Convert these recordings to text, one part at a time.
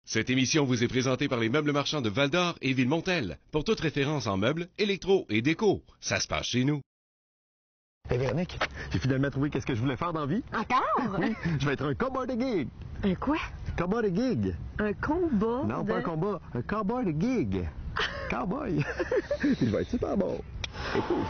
Cette émission vous est présentée par les meubles marchands de Val-d'Or et Ville-Montel. Pour toute référence en meubles, électro et déco, ça se passe chez nous. Hey Véronique, j'ai finalement trouvé qu'est-ce que je voulais faire dans la vie. Encore? Oui, je vais être un cowboy de gig. Un quoi? Cowboy de gig. Un combat? Non, pas un combat, un cowboy de gig. Cowboy. Je vais être super bon. Et pouf.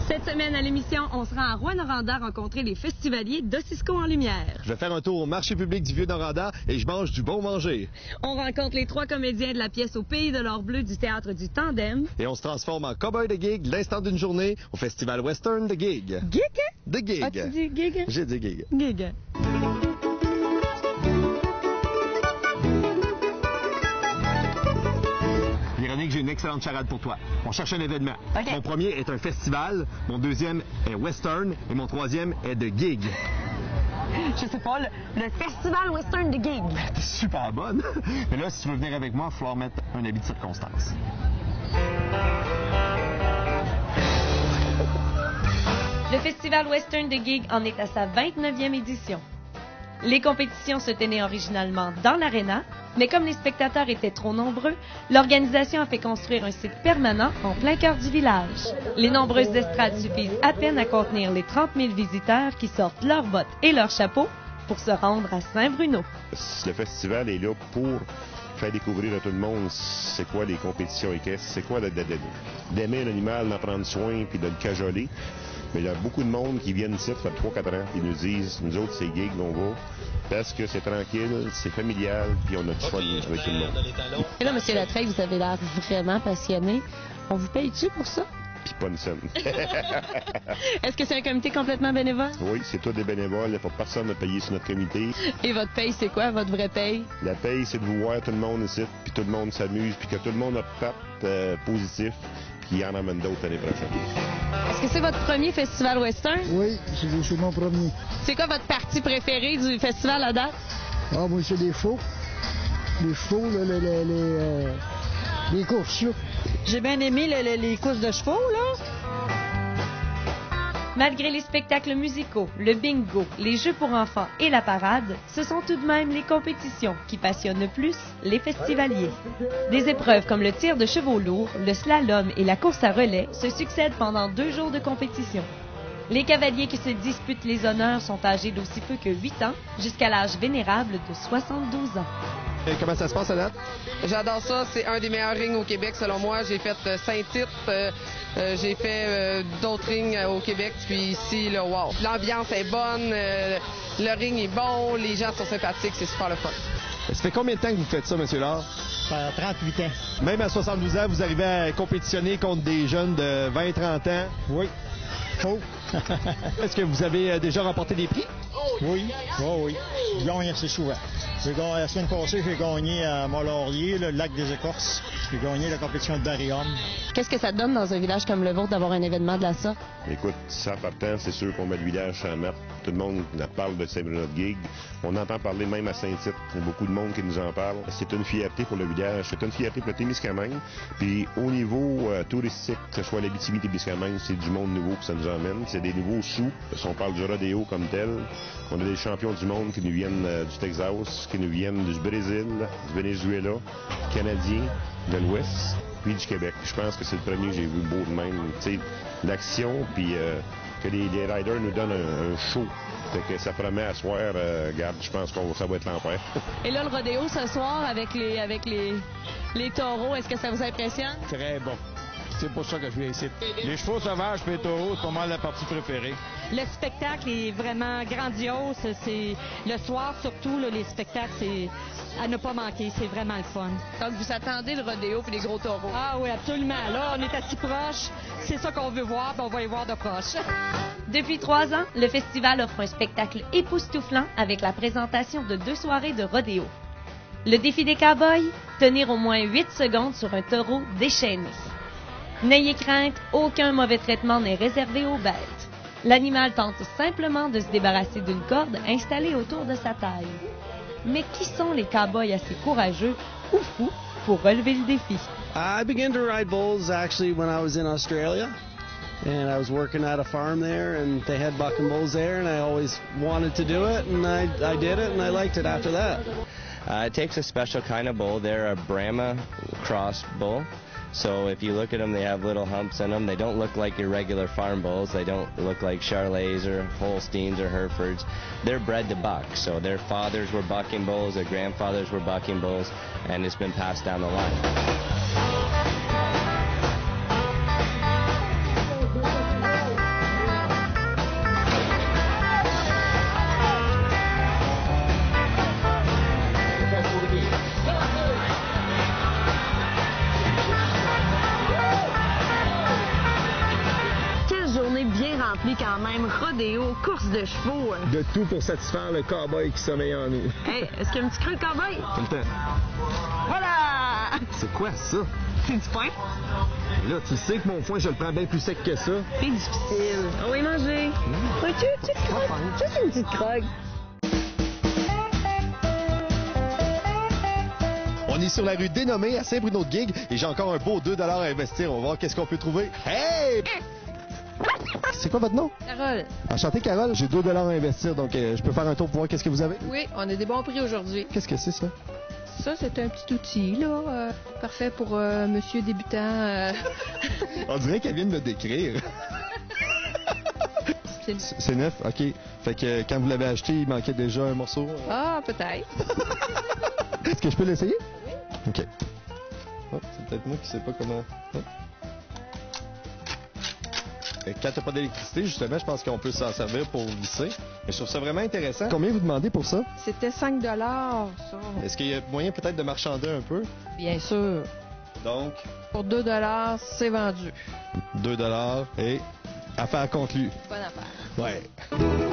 Cette semaine à l'émission, on sera à Rouyn-Noranda rencontrer les festivaliers d'Ossisco en Lumière. Je vais faire un tour au marché public du Vieux-Noranda et je mange du bon manger. On rencontre les 3 comédiens de la pièce Au Pays de l'Or Bleu du Théâtre du Tandem. Et on se transforme en cowboy de gig l'instant d'une journée au Festival Western de Gig. Gig? De gig. As-tu dit gig? J'ai dit gig. Gig. Véronique, j'ai une excellente charade pour toi. On cherche un événement. OK. Mon premier est un festival, mon deuxième est western et mon troisième est de gig. Je sais pas, le Festival Western de Gig. T'es super bonne. Mais là, si tu veux venir avec moi, il va falloir mettre un habit de circonstance. Le Festival Western de Gig en est à sa 29e édition. Les compétitions se tenaient originalement dans l'aréna, mais comme les spectateurs étaient trop nombreux, l'organisation a fait construire un site permanent en plein cœur du village. Les nombreuses estrades suffisent à peine à contenir les 30 000 visiteurs qui sortent leurs bottes et leurs chapeaux pour se rendre à Saint-Bruno. Le festival est là pour faire découvrir à tout le monde c'est quoi les compétitions équestres, c'est quoi d'aimer l'animal, d'en prendre soin puis de le cajoler. Mais il y a beaucoup de monde qui viennent ici, ça fait 3-4 ans, qui nous disent, nous autres, c'est gig, on va, parce que c'est tranquille, c'est familial, puis on a du fun avec tout le monde. Et là, M. Latreille, vous avez l'air vraiment passionné. On vous paye-tu pour ça? Puis pas une scène. Est-ce que c'est un comité complètement bénévole? Oui, c'est tout des bénévoles, il n'y a pas personne à payer sur notre comité. Et votre paye, c'est quoi, votre vraie paye? La paye, c'est de vous voir tout le monde ici, puis tout le monde s'amuse, puis que tout le monde a patte positif, puis il en amène d'autres l'année prochaine. Est-ce que c'est votre premier festival western? Oui, c'est mon premier. C'est quoi votre partie préférée du festival à date? Ah, moi, c'est des faux. Les chevaux, là, les courses, là. J'ai bien aimé les courses de chevaux, là. Malgré les spectacles musicaux, le bingo, les jeux pour enfants et la parade, ce sont tout de même les compétitions qui passionnent le plus les festivaliers. Des épreuves comme le tir de chevaux lourds, le slalom et la course à relais se succèdent pendant 2 jours de compétition. Les cavaliers qui se disputent les honneurs sont âgés d'aussi peu que 8 ans jusqu'à l'âge vénérable de 72 ans. Et comment ça se passe à date? J'adore ça. C'est un des meilleurs rings au Québec, selon moi. J'ai fait 5 titres. J'ai fait d'autres rings au Québec. Puis ici, là, wow. L'ambiance est bonne. Le ring est bon. Les gens sont sympathiques. C'est super le fun. Ça fait combien de temps que vous faites ça, M. Laure? 38 ans. Même à 72 ans, vous arrivez à compétitionner contre des jeunes de 20-30 ans? Oui. Faux. Est-ce que vous avez déjà remporté des prix? Oui. Oh, oui. Je gagne assez souvent. La semaine passée, j'ai gagné à Mont-Laurier, le lac des Écorces. J'ai gagné la compétition de Barrium. Qu'est-ce que ça donne dans un village comme le vôtre d'avoir un événement de la sorte? Écoute, ça partant, c'est sûr qu'on met le village à map. Tout le monde parle de Saint-Bruno de Gig. On entend parler même à Saint-Tite. Il y a beaucoup de monde qui nous en parle. C'est une fierté pour le village. C'est une fierté pour le Témiscamingue. Puis au niveau touristique, que ce soit l'Abitibi-Témiscamingue, c'est du monde nouveau que ça nous emmène. C'est des nouveaux sous. Si on parle du rodéo comme tel, on a des champions du monde qui nous viennent du Texas, qui nous viennent du Brésil, du Venezuela, Canadiens, de l'Ouest, puis du Québec. Je pense que c'est le premier que j'ai vu beau de même. Tu sais, l'action, puis que les riders nous donnent un show. Fait que ça promet à soir, regarde, je pense que ça va être l'enfer. Et là, le rodéo ce soir avec les taureaux, est-ce que ça vous impressionne? Très bon. C'est pour ça que je viens ici. Les chevaux sauvages et les taureaux, c'est pas mal la partie préférée. Le spectacle est vraiment grandiose. C'est le soir, surtout, là, les spectacles, c'est à ne pas manquer. C'est vraiment le fun. Donc, vous attendez le rodéo puis les gros taureaux. Ah oui, absolument. Là, on est assis proche. C'est ça qu'on veut voir, puis on va y voir de proche. Depuis 3 ans, le festival offre un spectacle époustouflant avec la présentation de 2 soirées de rodéo. Le défi des cow-boys, tenir au moins 8 secondes sur un taureau déchaîné. N'ayez crainte, aucun mauvais traitement n'est réservé aux bêtes. L'animal tente simplement de se débarrasser d'une corde installée autour de sa taille. Mais qui sont les cow-boys assez courageux ou fous pour relever le défi? I began to ride bulls actually when I was in Australia. And I was working at a farm there, and they had bucking bulls there, and I always wanted to do it, and I did it, and I liked it after that. It takes a special kind of bull. They're a Brahma cross bull. So if you look at them, they have little humps in them. They don't look like your regular farm bulls. They don't look like Charolais or Holsteins or Herefords. They're bred to buck. So their fathers were bucking bulls, their grandfathers were bucking bulls, and it's been passed down the line. Quand même, rodéo, course de chevaux. De tout pour satisfaire le cow-boy qui sommeille en nous. Hey, est-ce qu'il y a un petit creux de cow-boy? Tout le temps. Voilà! C'est quoi ça? C'est du foin. Là, tu sais que mon foin, je le prends bien plus sec que ça. C'est difficile. On va y manger. Ouais, tu croques. Juste une petite croque. On est sur la rue Dénommée à Saint-Bruno-de-Guigue et j'ai encore un beau 2 $ à investir. On va voir qu'est-ce qu'on peut trouver. Hey! C'est quoi votre nom? Carole. Enchanté, Carole. J'ai 2 $ à investir, donc je peux faire un tour pour voir qu'est-ce que vous avez? Oui, on a des bons prix aujourd'hui. Qu'est-ce que c'est, ça? Ça, c'est un petit outil, là, parfait pour monsieur débutant. On dirait qu'elle vient de me décrire. C'est neuf? OK. Fait que quand vous l'avez acheté, il manquait déjà un morceau? Ah, peut-être. Est-ce que je peux l'essayer? Oui. OK. Oh, c'est peut-être moi qui sais pas comment... Oh. Quand t'as pas d'électricité, justement, je pense qu'on peut s'en servir pour visser. Mais je trouve ça vraiment intéressant. Combien vous demandez pour ça? C'était 5 $, ça. Est-ce qu'il y a moyen peut-être de marchander un peu? Bien sûr. Donc? Pour 2 $, c'est vendu. 2 $ et affaire conclue. Bonne affaire. Ouais.